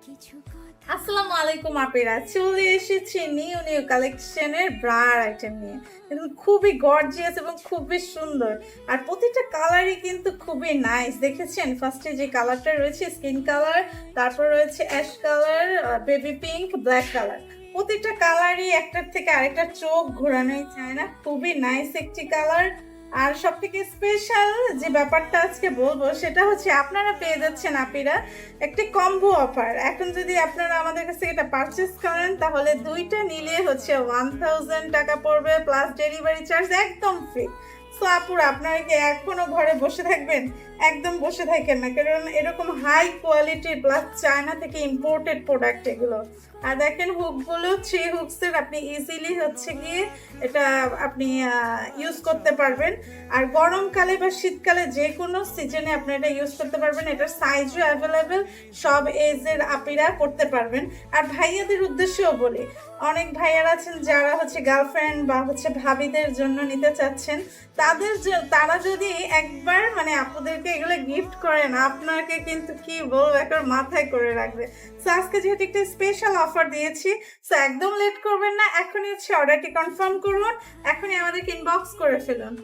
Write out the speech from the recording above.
আসসালামু আলাইকুম আপিরা, চলে এসেছি নিউ নিউ কালেকশনের ব্রার আইটেম নিয়ে। এবং খুবই গর্জিয়াস এবং খুবই সুন্দর, আর প্রতিটা কালারই কিন্তু খুবই নাইস। দেখেছেন ফার্স্টে যে কালারটা রয়েছে স্কিন কালার, তারপর রয়েছে ash colour, baby pink, black colour. প্রতিটা কালারই একটার থেকে আরেকটা চোখ ঘোরানোই চায় না, খুবই নাইস একটি কালার। আর সব থেকে স্পেশাল যে ব্যাপারটা আজকে বলবো সেটা হচ্ছে আপনারা পেয়ে যাচ্ছেন আপিরা একটি কম্বো অফার। এখন যদি আপনারা আমাদের কাছ থেকে এটা পারচেস করেন তাহলে দুইটা নিলে হচ্ছে 1000 টাকা পড়বে, প্লাস ডেলিভারি চার্জ একদম ফ্রি। সো আপুরা, আপনারা কি এখনো ঘরে বসে থাকবেন? একদম বসে থাকেন না, কারণ এরকম হাই কোয়ালিটির প্লাস চায়না থেকে ইম্পোর্টেড প্রোডাক্ট এগুলো। আর দেখেন হুকগুলো 3 হুকসের, আপনি ইজিলি হচ্ছে গিয়ে এটা আপনি ইউজ করতে পারবেন। আর গরমকালে বা শীতকালে যে কোনো সিজনে আপনি এটা ইউজ করতে পারবেন। এটার সাইজও অ্যাভেলেবেল, সব এজের আপিরা করতে পারবেন। আর ভাইয়াদের উদ্দেশ্যেও বলি, অনেক ভাইয়ারা আছেন যারা হচ্ছে গার্লফ্রেন্ড বা হচ্ছে ভাবিদের জন্য নিতে চাচ্ছেন, তারা যদি একবার মানে আপুদেরকে এগুলো গিফট করেন, আপনাকে কিন্তু কি বলবো একবার মাথায় করে রাখবে। সো আজকে যেহেতু একটা স্পেশাল অফার দিয়েছি, সো একদম লেট করবেন না, এখনই হচ্ছে অর্ডারটি কনফার্ম করুন, এখনই আমাদেরকে ইনবক্স করে ফেলুন।